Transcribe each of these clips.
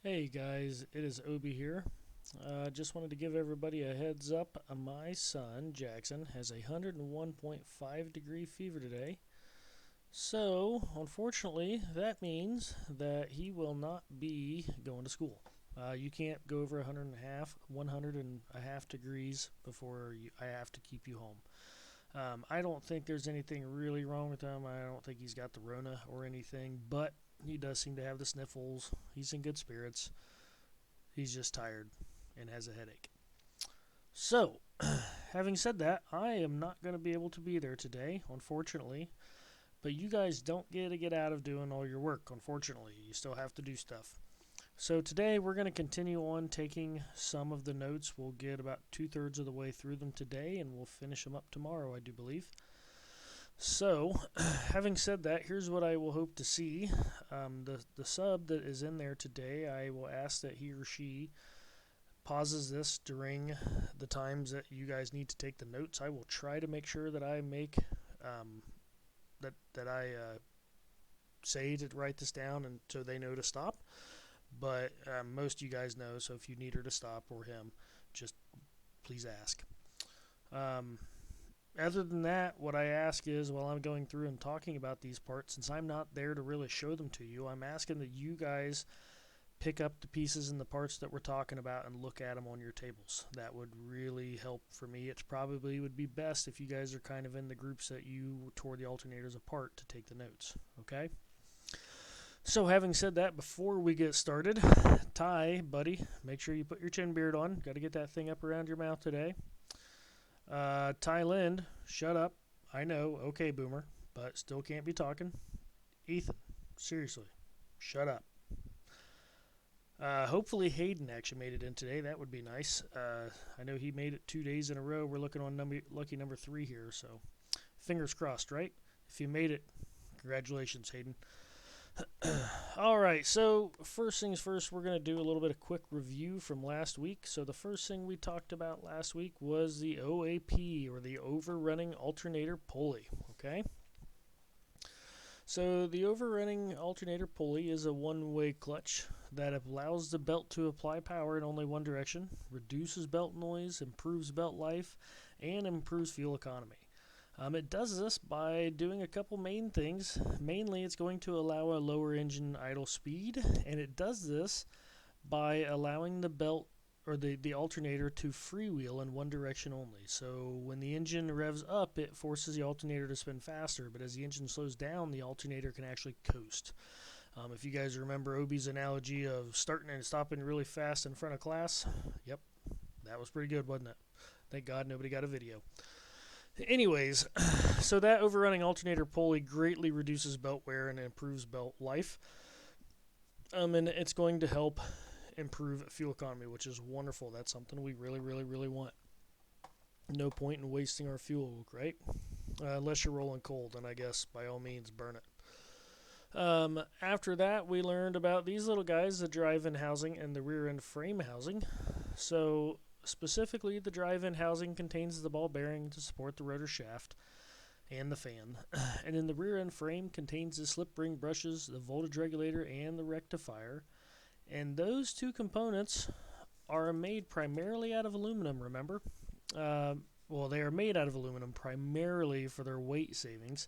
Hey guys, it is Obi here. Just wanted to give everybody a heads up. My son, Jackson, has a 101.5 degree fever today. So, unfortunately, that means that he will not be going to school. You can't go over 100 and a half degrees before I have to keep you home. I don't think there's anything really wrong with him. I don't think he's got the Rona or anything, but he does seem to have the sniffles. He's in good spirits. He's just tired and has a headache. So, having said that, I am not going to be able to be there today, unfortunately. But you guys don't get to get out of doing all your work, unfortunately. You still have to do stuff. So, today we're going to continue on taking some of the notes. We'll get about 2/3 of the way through them today, and we'll finish them up tomorrow, I do believe. So, having said that, here's what I will hope to see. The sub that is in there today, I will ask that he or she pauses this during the times that you guys need to take the notes. I will try to make sure that I make that I say to write this down, and so they know to stop. But most of you guys know, so if you need her to stop or him, just please ask. Um, Other than that, what I ask is, while I'm going through and talking about these parts, since I'm not there to really show them to you, I'm asking that you guys pick up the pieces and the parts that we're talking about and look at them on your tables. That would really help for me. It probably would be best if you guys are kind of in the groups that you tore the alternators apart to take the notes. Okay? So, having said that, before we get started, Ty, buddy, make sure you put your chin beard on. Got to get that thing up around your mouth today. Ty Lind, shut up. I know, okay, boomer, but still can't be talking. Ethan, seriously, shut up. Hopefully Hayden actually made it in today. That would be nice. I know he made it 2 days in a row. We're looking on lucky number 3 here, so fingers crossed, right? If you made it, congratulations, Hayden. All right, so first things first, we're going to do a little bit of quick review from last week. So the first thing we talked about last week was the OAP, or the Overrunning Alternator Pulley, okay? So the Overrunning Alternator Pulley is a one-way clutch that allows the belt to apply power in only one direction, reduces belt noise, improves belt life, and improves fuel economy. It does this by doing a couple main things. Mainly, it's going to allow a lower engine idle speed, and it does this by allowing the belt or the alternator to freewheel in one direction only. So when the engine revs up, it forces the alternator to spin faster, but as the engine slows down, the alternator can actually coast. If you guys remember Obi's analogy of starting and stopping really fast in front of class, yep, that was pretty good, wasn't it? Thank God nobody got a video. Anyways, so that overrunning alternator pulley greatly reduces belt wear and improves belt life. And it's going to help improve fuel economy, which is wonderful. That's something we really want. No point in wasting our fuel, right? Unless you're rolling coal, then I guess by all means burn it. After that, we learned about these little guys, the drive-in housing and the rear-end frame housing. So specifically, the drive-in housing contains the ball bearing to support the rotor shaft and the fan. And in the rear-end frame contains the slip ring brushes, the voltage regulator, and the rectifier. And those two components are made primarily out of aluminum, remember? Well, they are made out of aluminum primarily for their weight savings,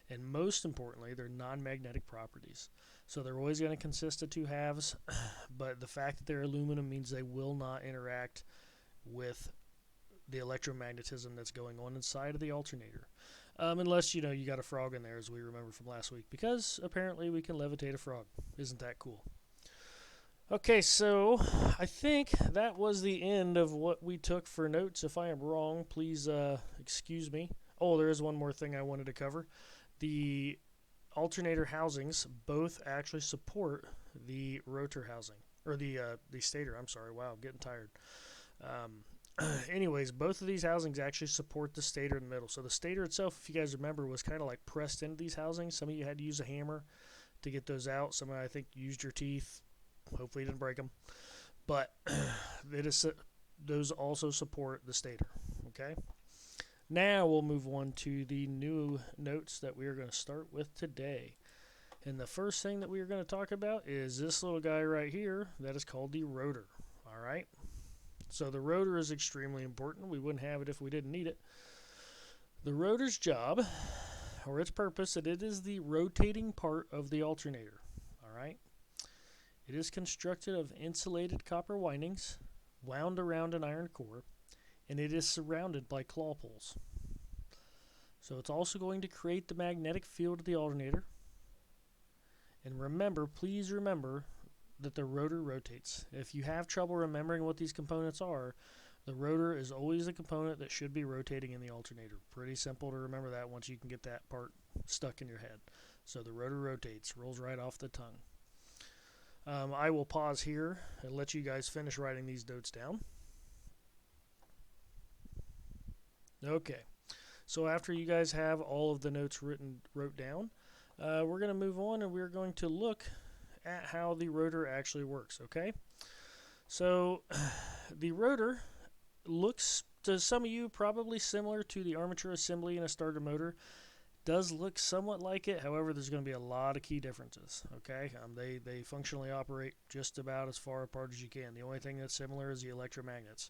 and most importantly, their non-magnetic properties. So they're always going to consist of two halves, but the fact that they're aluminum means they will not interact with the electromagnetism that's going on inside of the alternator. Unless, you got a frog in there, as we remember from last week, because apparently we can levitate a frog. Isn't that cool? Okay, so I think that was the end of what we took for notes. If I am wrong, please excuse me. Oh, there is one more thing I wanted to cover. The alternator housings both actually support the rotor housing, or the stator. I'm sorry. Wow, I'm getting tired. Anyways, both of these housings actually support the stator in the middle. So the stator itself, if you guys remember, was kind of like pressed into these housings. Some of you had to use a hammer to get those out. Some of you, I think, used your teeth. Hopefully you didn't break them. But those also support the stator. Okay? Now we'll move on to the new notes that we are going to start with today. And the first thing that we are going to talk about is this little guy right here that is called the rotor. All right. So the rotor is extremely important. We wouldn't have it if we didn't need it. The rotor's job, or its purpose, it is the rotating part of the alternator. All right. It is constructed of insulated copper windings wound around an iron core, and it is surrounded by claw poles. So it's also going to create the magnetic field of the alternator. And remember, please remember that the rotor rotates. If you have trouble remembering what these components are, the rotor is always the component that should be rotating in the alternator. Pretty simple to remember that once you can get that part stuck in your head. So the rotor rotates, rolls right off the tongue. I will pause here and let you guys finish writing these notes down. Okay, so after you guys have all of the notes wrote down, we're going to move on and we're going to look at how the rotor actually works, okay? So the rotor looks to some of you probably similar to the armature assembly in a starter motor. Does look somewhat like it, however there's going to be a lot of key differences, okay? They functionally operate just about as far apart as you can. The only thing that's similar is the electromagnets.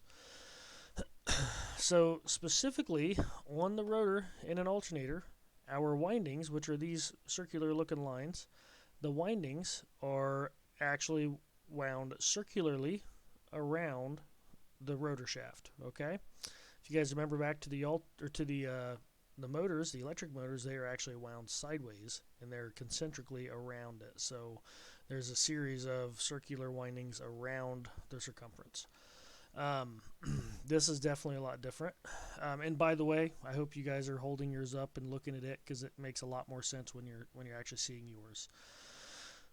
So specifically on the rotor in an alternator, our windings, which are these circular looking lines, the windings are actually wound circularly around the rotor shaft, okay? If you guys remember back to the motors, the electric motors, they are actually wound sideways and they're concentrically around it. So there's a series of circular windings around the circumference. This is definitely a lot different. And by the way, I hope you guys are holding yours up and looking at it because it makes a lot more sense when you're actually seeing yours.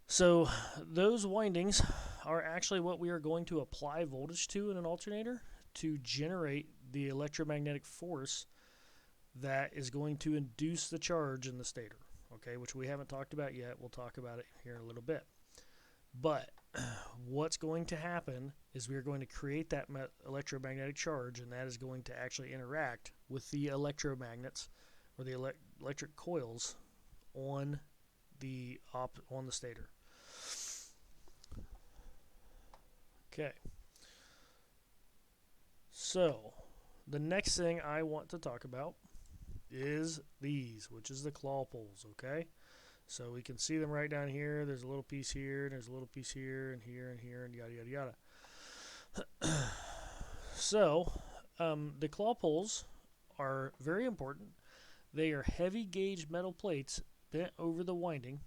So those windings are actually what we are going to apply voltage to in an alternator to generate the electromagnetic force that is going to induce the charge in the stator, okay, which we haven't talked about yet. We'll talk about it here in a little bit. But what's going to happen is we're going to create that electromagnetic charge, and that is going to actually interact with the electromagnets or the electric coils on the stator. Okay. So the next thing I want to talk about is these, which is the claw poles, okay? So we can see them right down here. There's a little piece here, and there's a little piece here, and here, and here, and yada, yada, yada. So the claw poles are very important. They are heavy gauge metal plates bent over the winding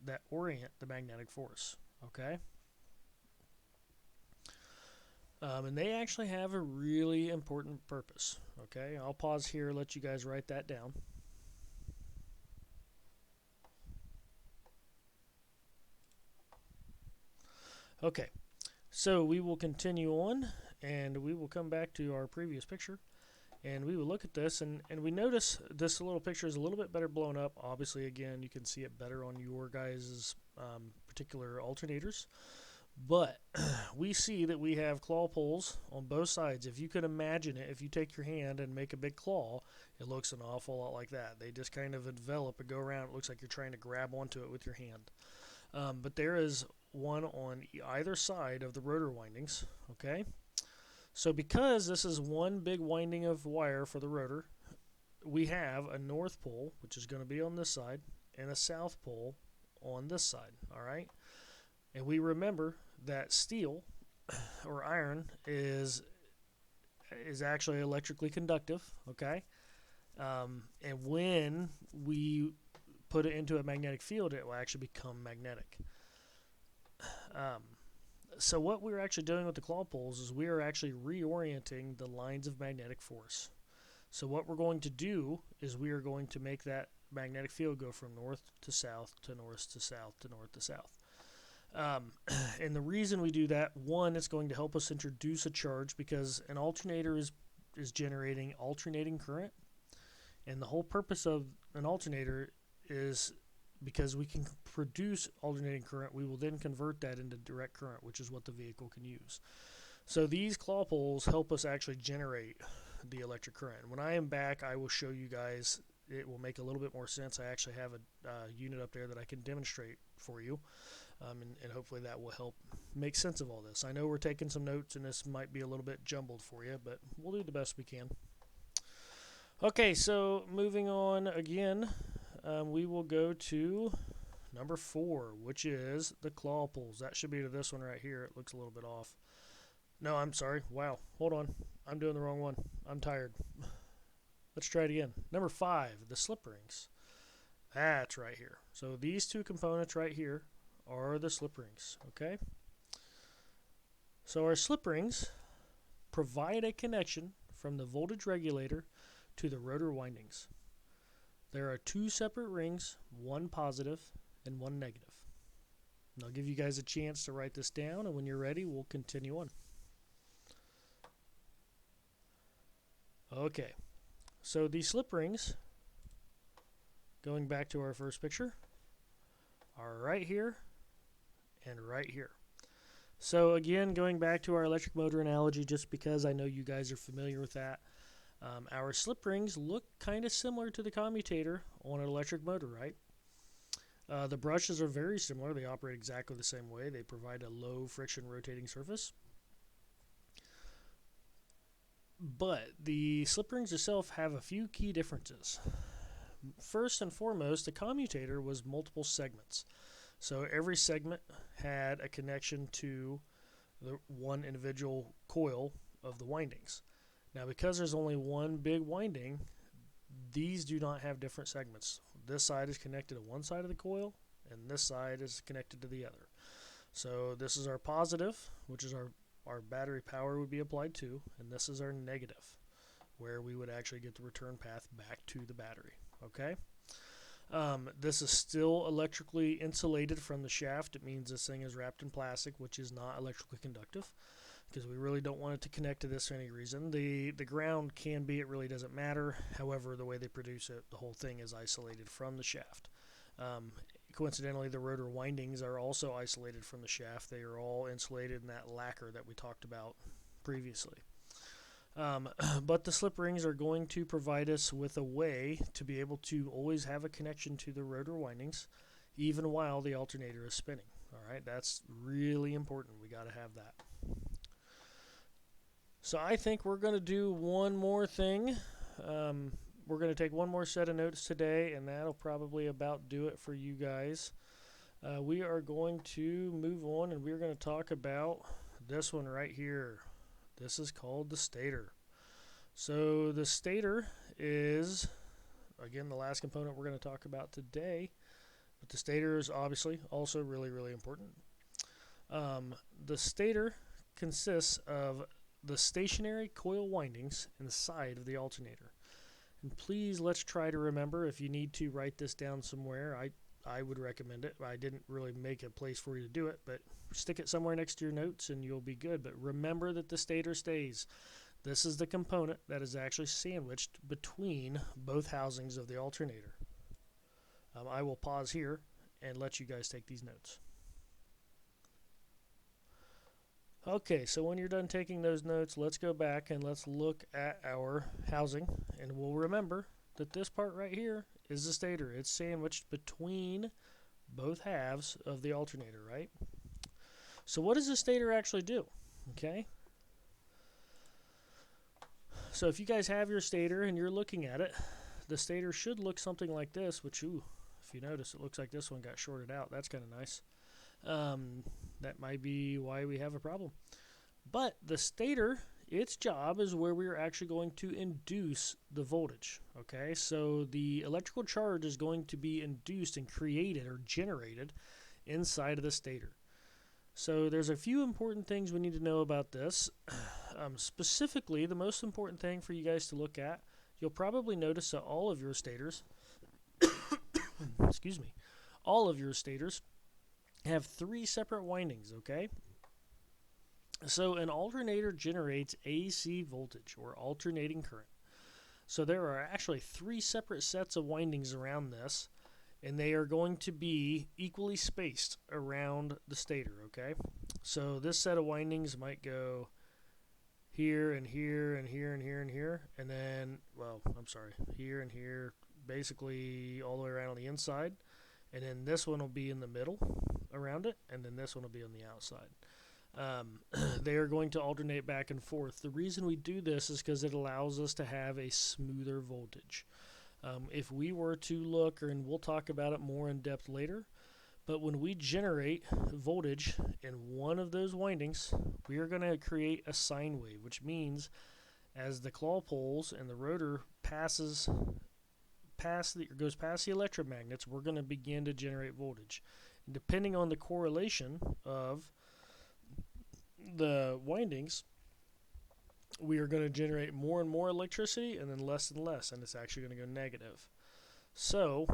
that orient the magnetic force, okay? And they actually have a really important purpose, okay? I'll pause here, let you guys write that down. Okay, so we will continue on, and we will come back to our previous picture, and we will look at this, and we notice this little picture is a little bit better blown up. Obviously, again, you can see it better on your guys' particular alternators. But we see that we have claw poles on both sides. If you could imagine it, if you take your hand and make a big claw, it looks an awful lot like that. They just kind of envelop and go around. It looks like you're trying to grab onto it with your hand. But there is one on either side of the rotor windings, okay? So because this is one big winding of wire for the rotor, we have a north pole, which is going to be on this side, and a south pole on this side, all right? And we remember that steel or iron is actually electrically conductive, okay? And when we put it into a magnetic field, it will actually become magnetic. So what we're actually doing with the claw poles is we are actually reorienting the lines of magnetic force. So what we're going to do is we are going to make that magnetic field go from north to south to north to south to north to south. And the reason we do that, one, it's going to help us introduce a charge because an alternator is generating alternating current. And the whole purpose of an alternator is because we can produce alternating current, we will then convert that into direct current, which is what the vehicle can use. So these claw poles help us actually generate the electric current. When I am back, I will show you guys it will make a little bit more sense. I actually have a unit up there that I can demonstrate for you, and hopefully that will help make sense of all this. I know we're taking some notes, and this might be a little bit jumbled for you, but we'll do the best we can. Okay, so moving on again, we will go to number 4, which is the claw pulls. That should be to this one right here. It looks a little bit off. No, I'm sorry. Wow. Hold on. I'm doing the wrong one. I'm tired. Let's try it again. Number 5, the slip rings. That's right here. So these two components right here are the slip rings, okay? So our slip rings provide a connection from the voltage regulator to the rotor windings. There are 2 separate rings, one positive and one negative. And I'll give you guys a chance to write this down, and when you're ready, we'll continue on. Okay, so the slip rings, going back to our first picture, are right here and right here. So again, going back to our electric motor analogy, just because I know you guys are familiar with that, our slip rings look kind of similar to the commutator on an electric motor, right? The brushes are very similar. They operate exactly the same way. They provide a low friction rotating surface. But the slip rings itself have a few key differences. First and foremost, the commutator was multiple segments. So every segment had a connection to the one individual coil of the windings. Now, because there's only one big winding, these do not have different segments. This side is connected to one side of the coil, and this side is connected to the other. So this is our positive, which is our battery power would be applied to, and this is our negative, where we would actually get the return path back to the battery. Okay? This is still electrically insulated from the shaft. It means this thing is wrapped in plastic, which is not electrically conductive, because we really don't want it to connect to this for any reason. The ground can be, it really doesn't matter. However, the way they produce it, the whole thing is isolated from the shaft. Coincidentally, the rotor windings are also isolated from the shaft. They are all insulated in that lacquer that we talked about previously. But the slip rings are going to provide us with a way to be able to always have a connection to the rotor windings, even while the alternator is spinning. All right, that's really important. We got to have that. So I think we're going to do one more thing. We're going to take one more set of notes today, and that'll probably about do it for you guys. We are going to move on, and we're going to talk about this one right here. This is called the stator. So the stator is, again, the last component we're going to talk about today. But the stator is obviously also really, really important. The stator consists of the stationary coil windings inside of the alternator. And please, let's try to remember, if you need to write this down somewhere, I would recommend it. I didn't really make a place for you to do it, but stick it somewhere next to your notes and you'll be good. But remember that the stator stays. This is the component that is actually sandwiched between both housings of the alternator. I will pause here and let you guys take these notes. Okay, so when you're done taking those notes, let's go back and let's look at our housing, and we'll remember that this part right here is the stator. It's sandwiched between both halves of the alternator, right? So what does the stator actually do? Okay. So if you guys have your stator and you're looking at it, the stator should look something like this, which, if you notice, it looks like this one got shorted out. That's kind of nice. That might be why we have a problem. But the stator, its job is where we're actually going to induce the voltage. Okay, so the electrical charge is going to be induced and created or generated inside of the stator. So there's a few important things we need to know about this. Specifically, the most important thing for you guys to look at, you'll probably notice that all of your stators, excuse me, all of your stators have 3 separate windings, okay? So an alternator generates AC voltage, or alternating current. So there are actually 3 separate sets of windings around this, and they are going to be equally spaced around the stator, okay? So this set of windings might go here and here and here and here and here, and then, well, I'm sorry, here and here, basically all the way around on the inside, and then this one will be in the middle around it, and then this one will be on the outside. They are going to alternate back and forth. The reason we do this is because it allows us to have a smoother voltage. If we were to look, and we'll talk about it more in depth later, but when we generate voltage in one of those windings, we are going to create a sine wave, which means as the claw poles and the rotor goes past the electromagnets, we're going to begin to generate voltage. And depending on the correlation of the windings, we are going to generate more and more electricity and then less and less, and it's actually going to go negative. So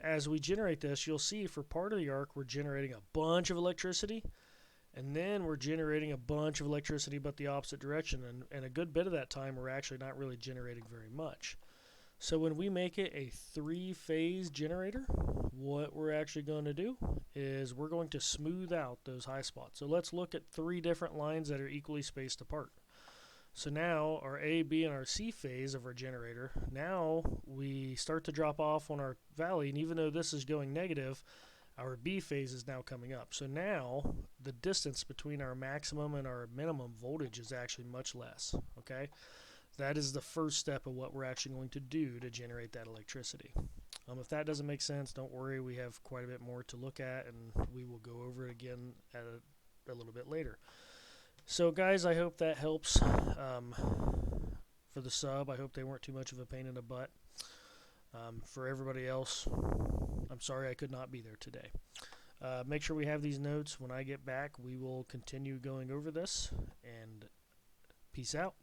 as we generate this, you'll see for part of the arc we're generating a bunch of electricity, and then we're generating a bunch of electricity but the opposite direction, and a good bit of that time we're actually not really generating very much. So when we make it a three-phase generator, what we're actually going to do is we're going to smooth out those high spots. So let's look at three different lines that are equally spaced apart. So now our A, B, and our C phase of our generator, now we start to drop off on our valley, and even though this is going negative, our B phase is now coming up. So now the distance between our maximum and our minimum voltage is actually much less, okay? That is the first step of what we're actually going to do to generate that electricity. If that doesn't make sense, don't worry, we have quite a bit more to look at, and we will go over it again at a little bit later. So guys, I hope that helps for the sub. I hope they weren't too much of a pain in the butt. For everybody else, I'm sorry I could not be there today. Make sure we have these notes. When I get back, we will continue going over this, and peace out.